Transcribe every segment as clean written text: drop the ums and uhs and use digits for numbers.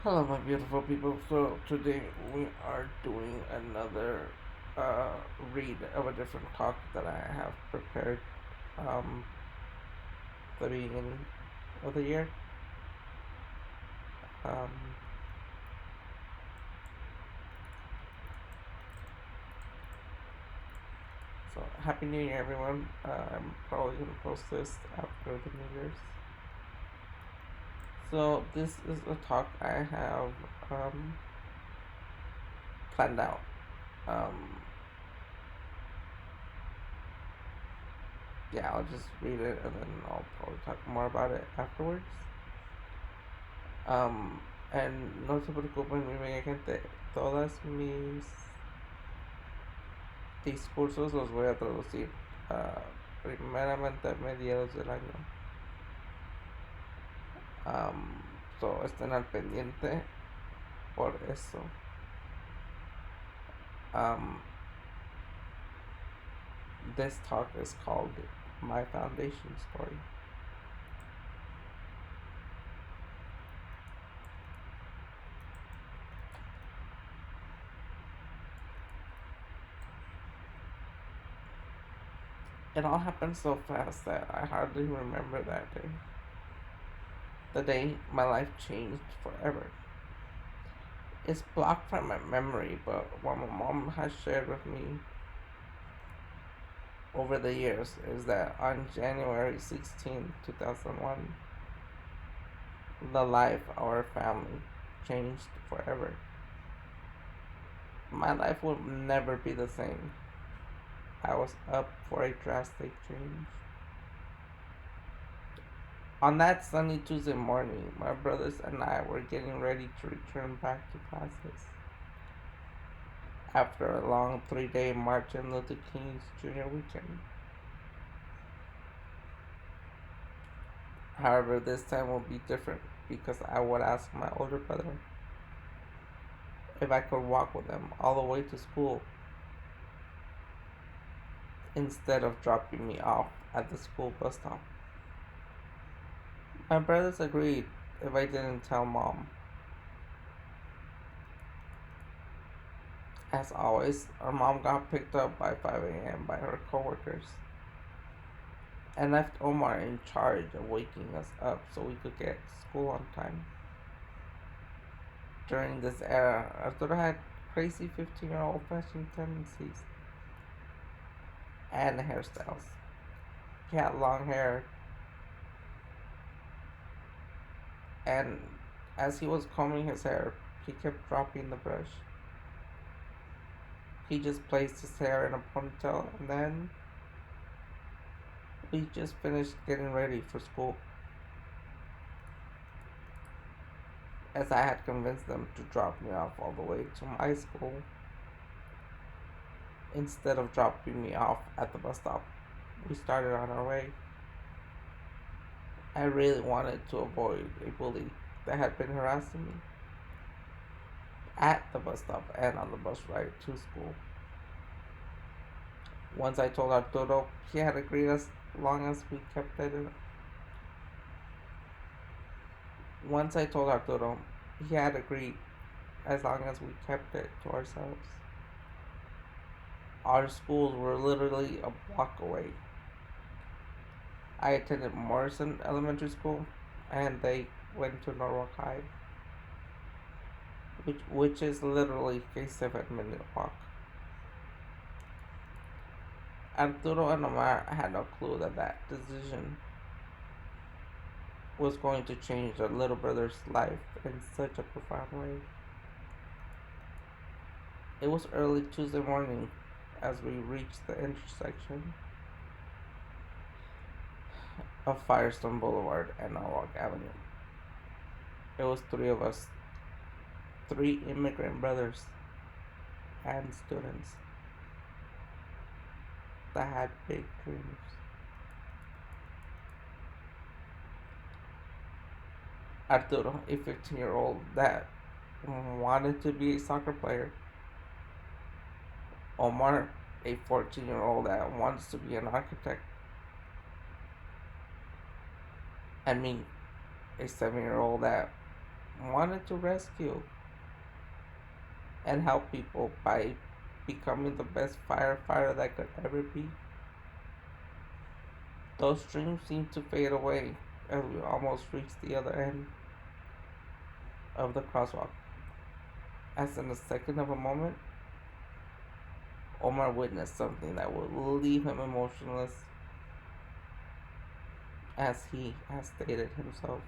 Hello, my beautiful people. So today we are doing another uh, read of a different talk that I have prepared um, the beginning of the year. Um, so happy New Year, everyone. I'm probably gonna post this after the New Year's. So this is a talk I have planned out. Um, yeah, I'll just read it and then I'll probably talk more about it afterwards. And no se preocupen, mi bella gente, todas mis discursos los voy a traducir primeramente a mediados del año. So estén al pendiente por eso. Um, this talk is called My Foundation Story. It all happened so fast that I hardly remember that day. The day my life changed forever. It's blocked from my memory, but what my mom has shared with me over the years is that on January 16, 2001, the life of our family changed forever. My life will never be the same. I was up for a drastic change. On that sunny Tuesday morning, my brothers and I were getting ready to return back to classes after a long 3 day Martin Luther King's Jr. weekend. However, this time will be different because I would ask my older brother if I could walk with him all the way to school instead of dropping me off at the school bus stop. My brothers agreed if I didn't tell mom. As always, our mom got picked up by 5 a.m. by her coworkers and left Omar in charge of waking us up so we could get to school on time. During this era, Arturo had crazy 15-year-old fashion tendencies and hairstyles. He had long hair, and as he was combing his hair, he kept dropping the brush. He just placed his hair in a ponytail, and then we just finished getting ready for school. As I had convinced them to drop me off all the way to my school instead of dropping me off at the bus stop, we started on our way. I really wanted to avoid a bully that had been harassing me at the bus stop and on the bus ride to school. Once I told Arturo, he had agreed as long as we kept it in. Once I told Arturo, he had agreed as long as we kept it to ourselves. Our schools were literally a block away. I attended Morrison Elementary School, and they went to Norwalk High, which is literally a 7 minute walk. Arturo and Omar had no clue that that decision was going to change their little brother's life in such a profound way. It was early Tuesday morning as we reached the intersection of Firestone Boulevard and Norwalk Avenue. It was three of us, three immigrant brothers and students that had big dreams. Arturo, a 15-year-old that wanted to be a soccer player. Omar, a 14-year-old that wants to be an architect. And me, a 7-year-old that wanted to rescue and help people by becoming the best firefighter that could ever be. Those dreams seemed to fade away as we almost reached the other end of the crosswalk. As in a second of a moment, Omar witnessed something that would leave him emotionless, as he has stated himself.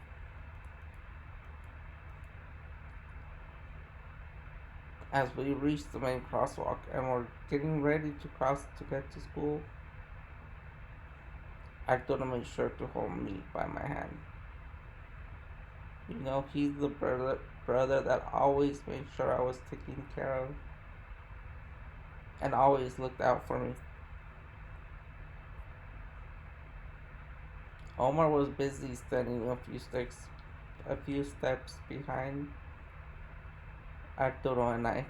As we reached the main crosswalk and were getting ready to cross to get to school, Arturo made sure to hold me by my hand. You know, he's the brother that always made sure I was taken care of and always looked out for me. Omar was busy standing a few steps behind Arturo and I.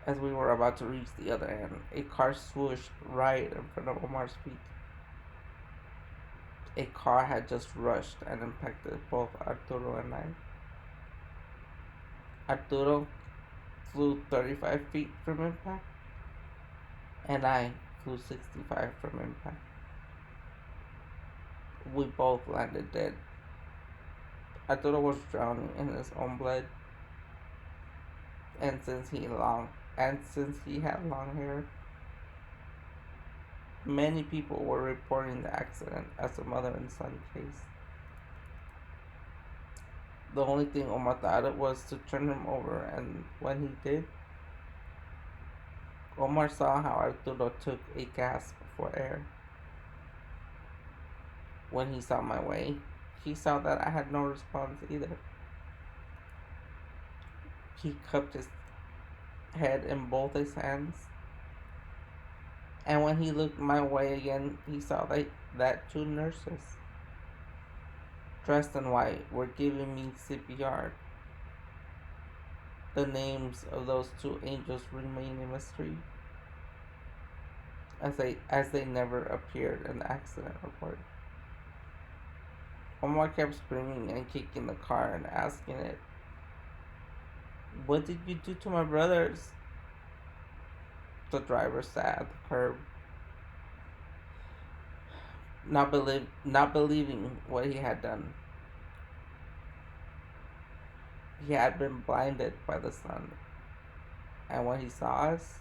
As we were about to reach the other end, a car swooshed right in front of Omar's feet. A car had just rushed and impacted both Arturo and I. Arturo flew 35 feet from impact, and I flew 65 from impact. We both landed dead. Arturo was drowning in his own blood, and since he had long hair, many people were reporting the accident as a mother and son case. The only thing Omar thought it was to turn him over, and when he did, Omar saw how Arturo took a gasp for air. When he saw my way, he saw that I had no response either. He cupped his head in both his hands, and when he looked my way again, he saw that two nurses, dressed in white, were giving me CPR. The names of those two angels remain a mystery, as they never appeared in the accident report. Omar kept screaming and kicking the car and asking it, "What did you do to my brothers?" The driver sat at the curb, not believing what he had done. He had been blinded by the sun, and when he saw us,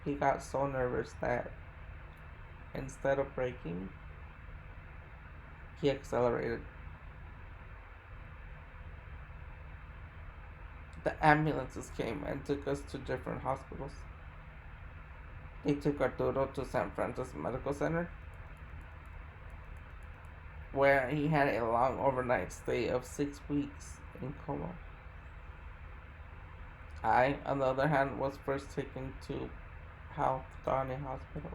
he got so nervous that instead of braking, he accelerated. The ambulances came and took us to different hospitals. They took Arturo to San Francisco Medical Center, where he had a long overnight stay of 6 weeks in coma. I, on the other hand, was first taken to Health Donny Hospital.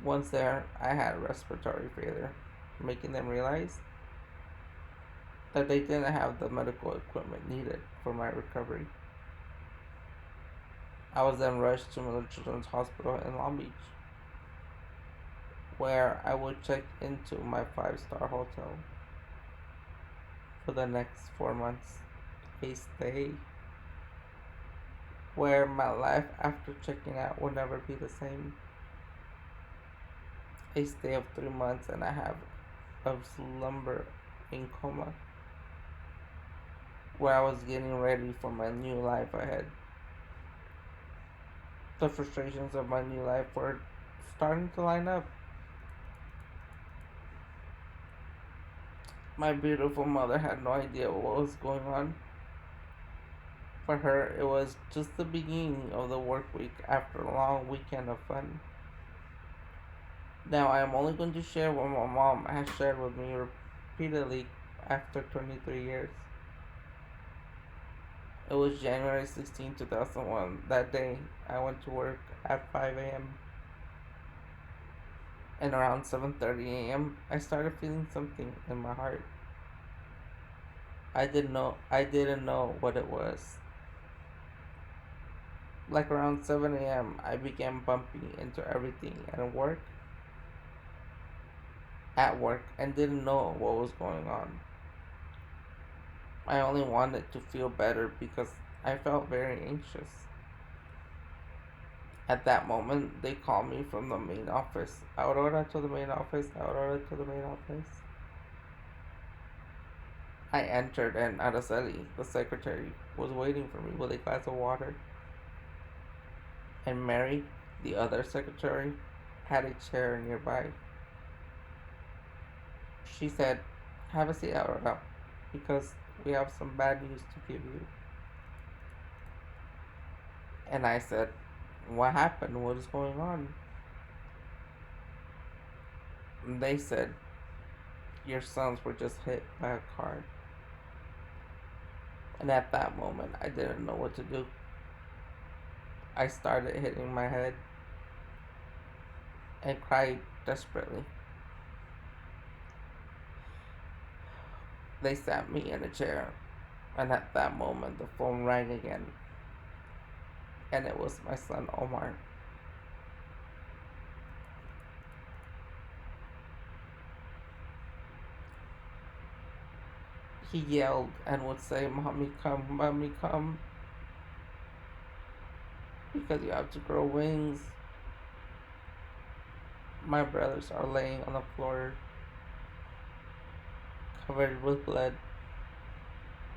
Once there, I had respiratory failure, making them realize that they didn't have the medical equipment needed for my recovery. I was then rushed to Miller Children's Hospital in Long Beach, where I would check into my 5-star hotel for the next 4 months. A stay where my life after checking out would never be the same. A stay of 3 months and a half of slumber in coma, where I was getting ready for my new life ahead. The frustrations of my new life were starting to line up. My beautiful mother had no idea what was going on. For her, it was just the beginning of the work week after a long weekend of fun. Now, I am only going to share what my mom has shared with me repeatedly after 23 years. It was January 16, 2001. That day, I went to work at 5 a.m. And around 7:30 a.m., I started feeling something in my heart. I didn't know what it was. Like around 7 a.m., I began bumping into everything at work at work and didn't know what was going on. I only wanted to feel better because I felt very anxious. At that moment, they called me from the main office. Aurora to the main office, Aurora to the main office. I entered, and Araceli, the secretary, was waiting for me with a glass of water. And Mary, the other secretary, had a chair nearby. She said, "Have a seat, Aurora, because we have some bad news to give you." And I said, "What happened? What is going on?" And they said, "Your sons were just hit by a car." And at that moment, I didn't know what to do. I started hitting my head and cried desperately. They sat me in a chair, and at that moment, the phone rang again, and it was my son Omar. He yelled and would say, Mommy, come, because you have to grow wings. My brothers are laying on the floor, covered with blood,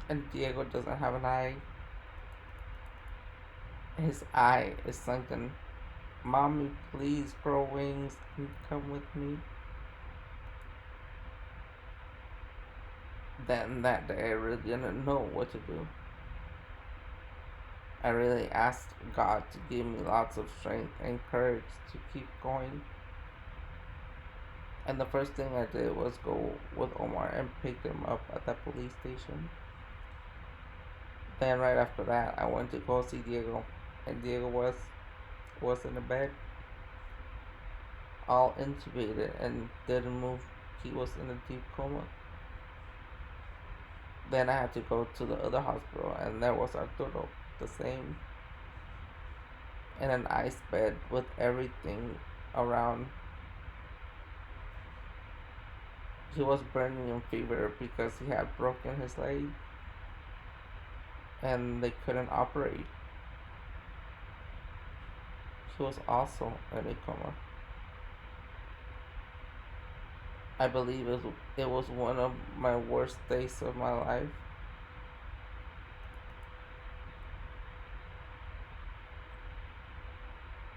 and Diego doesn't have an eye. His eye is sunken. Mommy, please grow wings and come with me. Then that day, I really didn't know what to do. I really asked God to give me lots of strength and courage to keep going. And the first thing I did was go with Omar and pick him up at the police station. Then right after that, I went to go see Diego, and Diego was in the bed, all intubated and didn't move. He was in a deep coma. Then I had to go to the other hospital, and there was Arturo, the same, in an ice bed with everything around. He was burning in fever because he had broken his leg, and they couldn't operate. He was also in a coma. I believe it was one of my worst days of my life.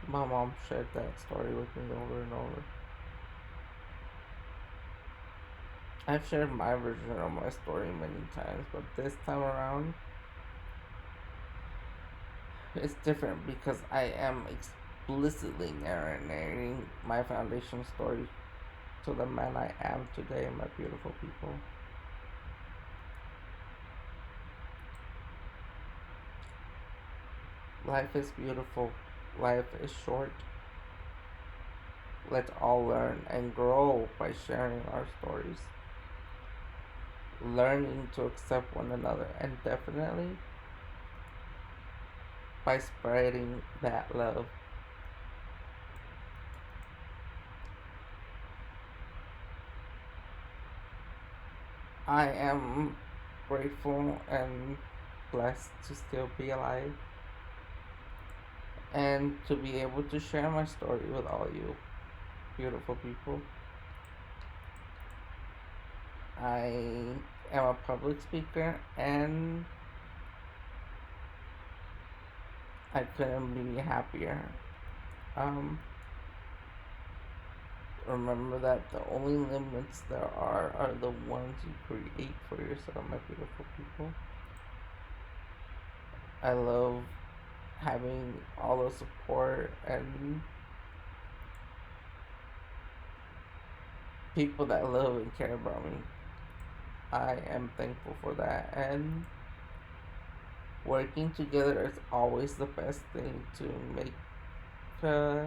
My mom shared that story with me over and over. I've shared my version of my story many times, but this time around, it's different because I am explicitly narrating my foundation story to the man I am today, my beautiful people. Life is beautiful. Life is short. Let's all learn and grow by sharing our stories. Learning to accept one another, and definitely by spreading that love. I am grateful and blessed to still be alive and to be able to share my story with all you beautiful people. I am a public speaker, and I couldn't be happier. Um, Remember that the only limits there are the ones you create for yourself, my beautiful people. I love having all the support and people that love and care about me. I am thankful for that, and working together is always the best thing to make uh,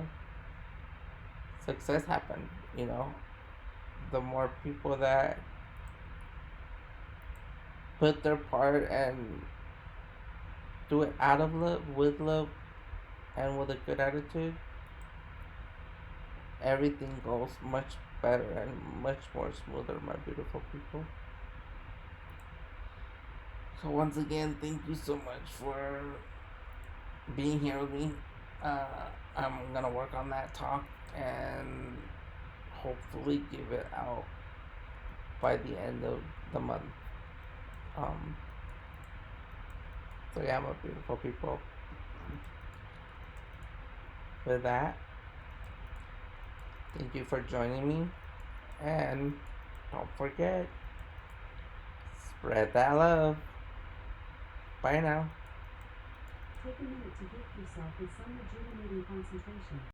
success happen. You know, the more people that put their part and do it out of love, with love, and with a good attitude, everything goes much better and much more smoother, my beautiful people. So once again, thank you so much for being here with me. I'm gonna work on that talk and hopefully give it out by the end of the month. Um, so yeah, my beautiful people. With that, thank you for joining me, and don't forget, spread that love. Bye now. Take a minute to gift yourself with some rejuvenating concentration.